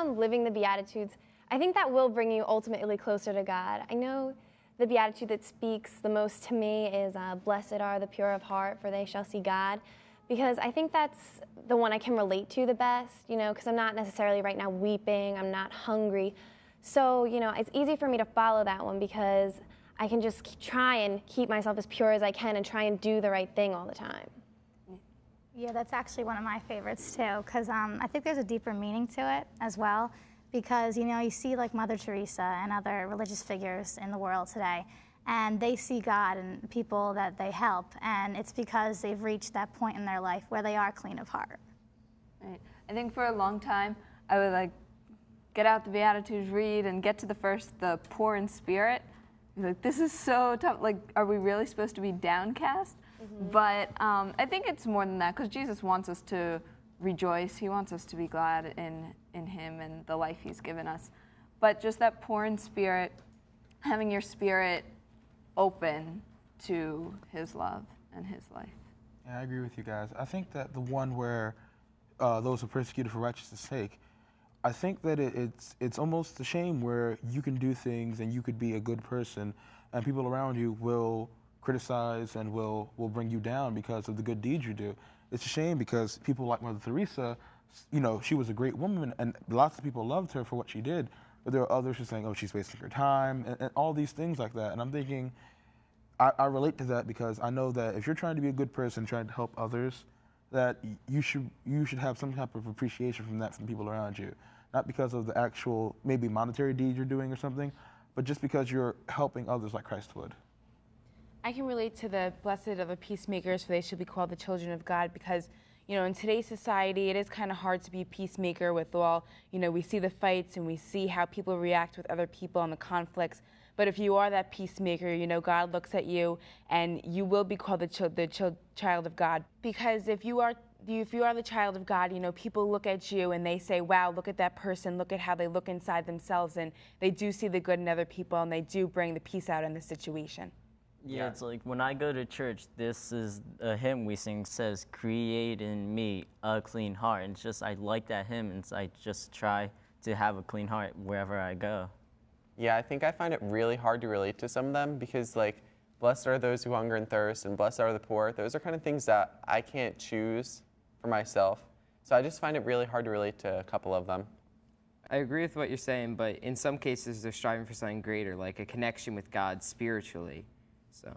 living the Beatitudes, I think that will bring you ultimately closer to God. I know the Beatitude that speaks the most to me is blessed are the pure of heart, for they shall see God. Because I think that's the one I can relate to the best, because I'm not necessarily right now weeping, I'm not hungry. So, it's easy for me to follow that one because I can just try and keep myself as pure as I can and try and do the right thing all the time. Yeah, that's actually one of my favorites too, because I think there's a deeper meaning to it as well, because you see like Mother Teresa and other religious figures in the world today, and they see God in people that they help, and it's because they've reached that point in their life where they are clean of heart. Right. I think for a long time, I would get out the Beatitudes, read, and get to the poor in spirit. This is so tough. Are we really supposed to be downcast? Mm-hmm. But I think it's more than that, because Jesus wants us to rejoice. He wants us to be glad in Him and the life He's given us. But just that poor in spirit, having your spirit open to His love and His life. Yeah, I agree with you guys. I think that the one where those who are persecuted for righteousness' sake, I think that it's almost a shame where you can do things and you could be a good person and people around you will criticize and will bring you down because of the good deeds you do. It's a shame because people like Mother Teresa, she was a great woman and lots of people loved her for what she did, but there are others who are saying, oh, she's wasting her time and all these things like that. And I'm thinking, I relate to that because I know that if you're trying to be a good person, trying to help others, that you should have some type of appreciation from that from people around you. Not because of the actual, maybe monetary deed you're doing or something, but just because you're helping others like Christ would. I can relate to the blessed are the peacemakers, for they shall be called the children of God, because, in today's society, it is kind of hard to be a peacemaker with all, we see the fights and we see how people react with other people and the conflicts. But if you are that peacemaker, God looks at you and you will be called the child of God. Because if you are the child of God, people look at you and they say, wow, look at that person, look at how they look inside themselves, and they do see the good in other people and they do bring the peace out in the situation. Yeah, it's like when I go to church, this is a hymn we sing, says, create in me a clean heart. And it's just, I like that hymn, and I just try to have a clean heart wherever I go. Yeah, I think I find it really hard to relate to some of them because, blessed are those who hunger and thirst, and blessed are the poor. Those are kind of things that I can't choose for myself. So I just find it really hard to relate to a couple of them. I agree with what you're saying, but in some cases, they're striving for something greater, like a connection with God spiritually. So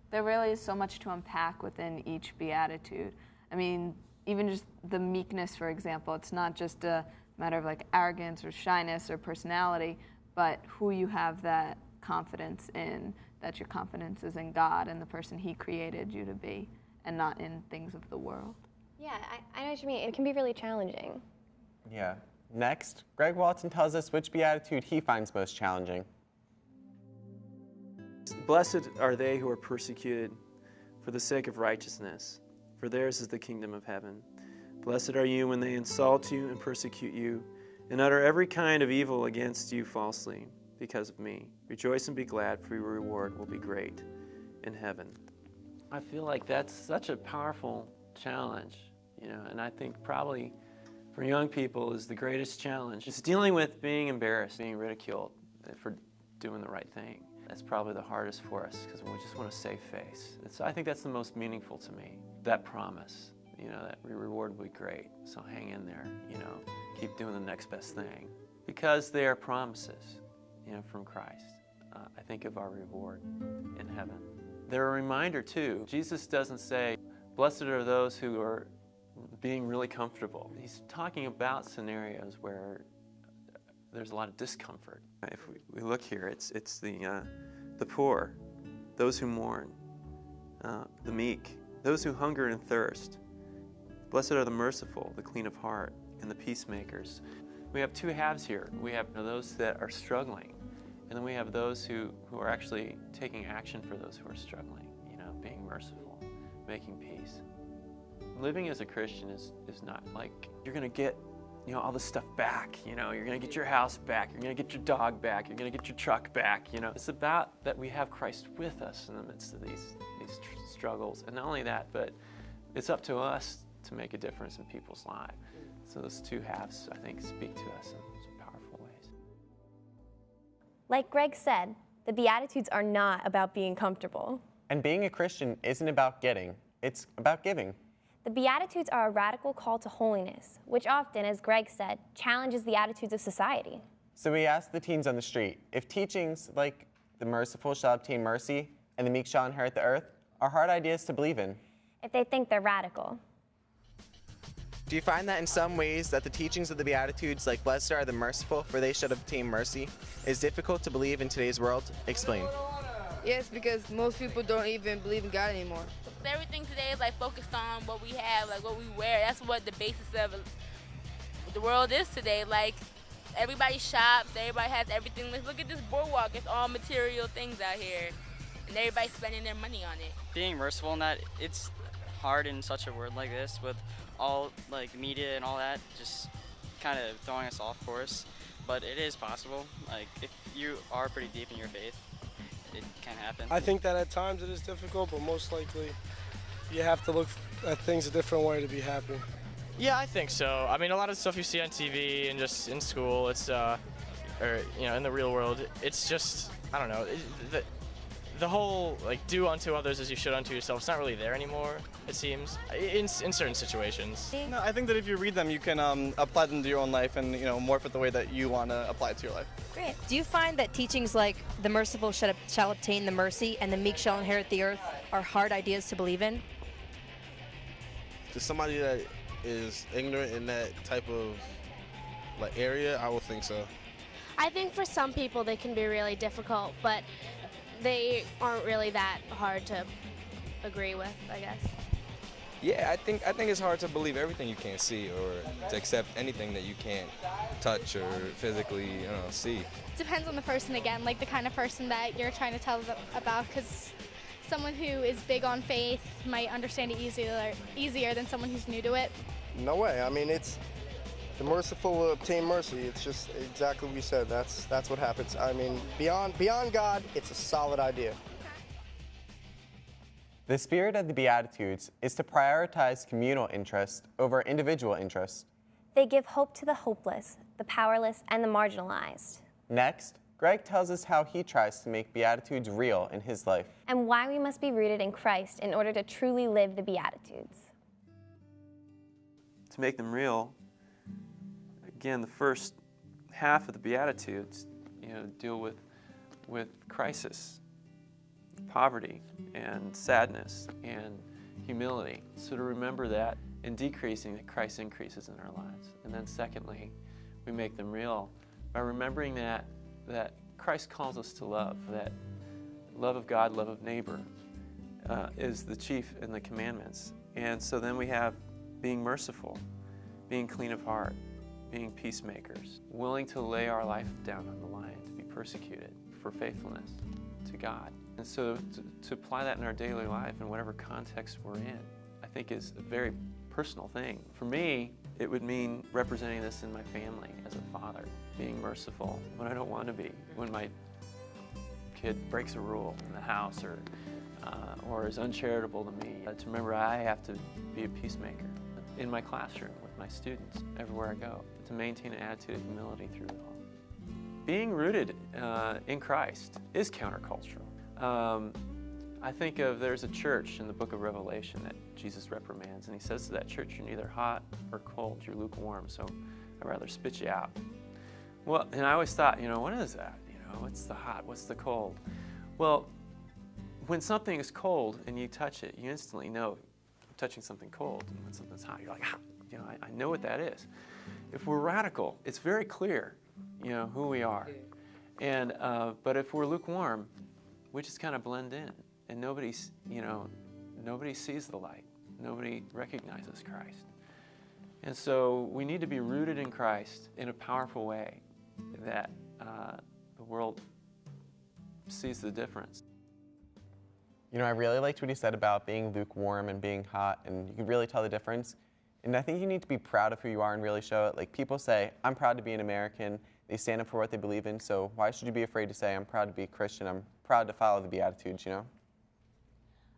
there really is so much to unpack within each beatitude. I mean, even just the meekness, for example, it's not just a matter of arrogance or shyness or personality, but who you have that confidence in, that your confidence is in God and the person He created you to be and not in things of the world. Yeah, I know what you mean. It can be really challenging. Yeah. Next, Greg Walton tells us which beatitude he finds most challenging. Blessed are they who are persecuted for the sake of righteousness, for theirs is the kingdom of heaven. Blessed are you when they insult you and persecute you and utter every kind of evil against you falsely because of me. Rejoice and be glad, for your reward will be great in heaven. I feel like that's such a powerful challenge, and I think probably for young people is the greatest challenge. It's dealing with being embarrassed, being ridiculed for doing the right thing. That's probably the hardest for us because we just want to save face. I think that's the most meaningful to me, that promise, that reward will be great. So hang in there, keep doing the next best thing. Because they are promises, from Christ. I think of our reward in heaven. They're a reminder too. Jesus doesn't say, blessed are those who are being really comfortable. He's talking about scenarios where there's a lot of discomfort. If we look here, it's the poor, those who mourn, the meek, those who hunger and thirst. Blessed are the merciful, the clean of heart, and the peacemakers. We have two halves here. We have those that are struggling, and then we have those who are actually taking action for those who are struggling, being merciful, making peace. Living as a Christian is not like you're going to get all this stuff back, you're going to get your house back, you're going to get your dog back, you're going to get your truck back, It's about that we have Christ with us in the midst of these struggles. And not only that, but it's up to us to make a difference in people's lives. So those two halves, I think, speak to us in some powerful ways. Like Greg said, the Beatitudes are not about being comfortable. And being a Christian isn't about getting, it's about giving. The Beatitudes are a radical call to holiness, which often, as Greg said, challenges the attitudes of society. So we asked the teens on the street if teachings like the merciful shall obtain mercy and the meek shall inherit the earth are hard ideas to believe in. If they think they're radical. Do you find that in some ways that the teachings of the Beatitudes, like blessed are the merciful, for they shall obtain mercy, is difficult to believe in today's world? Explain. Yes, because most people don't even believe in God anymore. Everything today is like focused on what we have, like what we wear. That's what the basis of the world is today. Like everybody shops, everybody has everything. Let's look at this boardwalk. It's all material things out here, and everybody's spending their money on it. Being merciful in that, it's hard in such a word like this with all like media and all that just kind of throwing us off course, but it is possible. Like if you are pretty deep in your faith, it can happen. I think that at times it is difficult, but most likely you have to look at things a different way to be happy. Yeah, I think so. I mean, a lot of stuff you see on TV and just in school, it's or in the real world, it's just, I don't know, the whole like do unto others as you should unto yourself, it's not really there anymore, it seems, in certain situations. No, I think that if you read them, you can apply them to your own life and morph it the way that you want to apply it to your life. Great. Do you find that teachings like the merciful shall obtain the mercy and the meek shall inherit the earth are hard ideas to believe in? To somebody that is ignorant in that type of area, I would think so. I think for some people they can be really difficult, but they aren't really that hard to agree with, I guess. Yeah, I think it's hard to believe everything you can't see or to accept anything that you can't touch or physically, see. Depends on the person again, like the kind of person that you're trying to tell them about, because someone who is big on faith might understand it easier than someone who's new to it. No way. I mean, it's the merciful will obtain mercy. It's just exactly what you said. That's what happens. I mean, beyond God, it's a solid idea. The spirit of the Beatitudes is to prioritize communal interest over individual interest. They give hope to the hopeless, the powerless, and the marginalized. Next, Greg tells us how he tries to make Beatitudes real in his life. And why we must be rooted in Christ in order to truly live the Beatitudes. To make them real, again, the first half of the Beatitudes, deal with crisis, poverty, and sadness, and humility. So to remember that and decreasing, that Christ increases in our lives. And then secondly, we make them real by remembering that Christ calls us to love, that love of God, love of neighbor is the chief in the commandments. And so then we have being merciful, being clean of heart, being peacemakers, willing to lay our life down on the line, to be persecuted for faithfulness to God. And so to apply that in our daily life in whatever context we're in, I think is a very personal thing. For me, it would mean representing this in my family as a father, being merciful when I don't want to be, when my kid breaks a rule in the house or is uncharitable to me. To remember I have to be a peacemaker in my classroom with my students everywhere I go, to maintain an attitude of humility through it all. Being rooted in Christ is countercultural. I think there's a church in the book of Revelation that Jesus reprimands, and he says to that church, you're neither hot or cold, you're lukewarm, so I'd rather spit you out. Well, and I always thought, what is that? What's the hot, what's the cold? Well, when something is cold and you touch it, you instantly know you're touching something cold, and when something's hot, you're like, I know what that is. If we're radical, it's very clear, who we are. And but if we're lukewarm, we just kind of blend in, and nobody sees the light. Nobody recognizes Christ. And so we need to be rooted in Christ in a powerful way that the world sees the difference. I really liked what he said about being lukewarm and being hot, and you can really tell the difference. And I think you need to be proud of who you are and really show it. Like people say, I'm proud to be an American. They stand up for what they believe in, so why should you be afraid to say, I'm proud to be a Christian, I'm proud to follow the Beatitudes,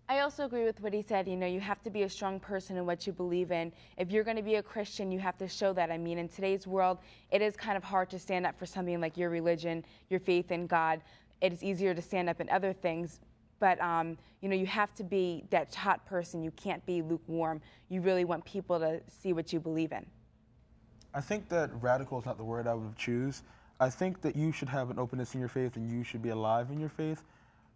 I also agree with what he said. You know, you have to be a strong person in what you believe in. If you're going to be a Christian, you have to show that. I mean, in today's world, it is kind of hard to stand up for something like your religion, your faith in God. It is easier to stand up in other things. But, you know, you have to be that hot person. You can't be lukewarm. You really want people to see what you believe in. I think that radical is not the word I would choose. I think that you should have an openness in your faith and you should be alive in your faith.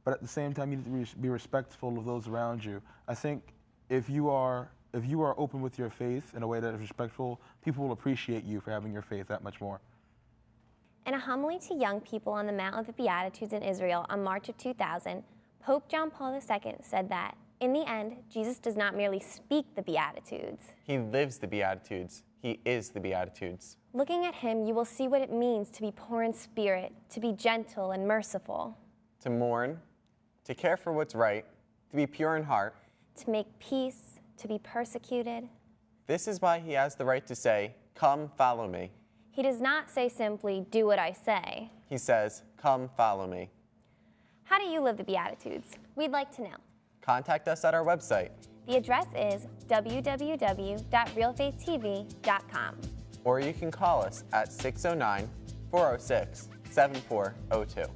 But at the same time, you need to be respectful of those around you. I think if you are open with your faith in a way that is respectful, people will appreciate you for having your faith that much more. In a homily to young people on the Mount of the Beatitudes in Israel on March of 2000, Pope John Paul II said that, in the end, Jesus does not merely speak the Beatitudes. He lives the Beatitudes. He is the Beatitudes. Looking at him, you will see what it means to be poor in spirit, to be gentle and merciful, to mourn, to care for what's right, to be pure in heart, to make peace, to be persecuted. This is why he has the right to say, "Come, follow me." He does not say simply, "Do what I say." He says, "Come, follow me." How do you live the Beatitudes? We'd like to know. Contact us at our website. The address is www.realfaithtv.com. Or you can call us at 609-406-7402.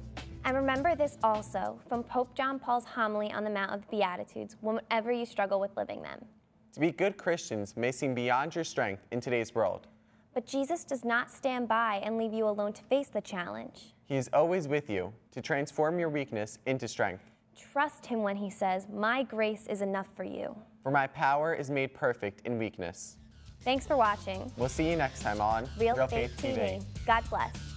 And remember this also from Pope John Paul's homily on the Mount of the Beatitudes whenever you struggle with living them. To be good Christians may seem beyond your strength in today's world. But Jesus does not stand by and leave you alone to face the challenge. He is always with you to transform your weakness into strength. Trust him when he says, "My grace is enough for you." For my power is made perfect in weakness. Thanks for watching. We'll see you next time on Real Faith TV. God bless.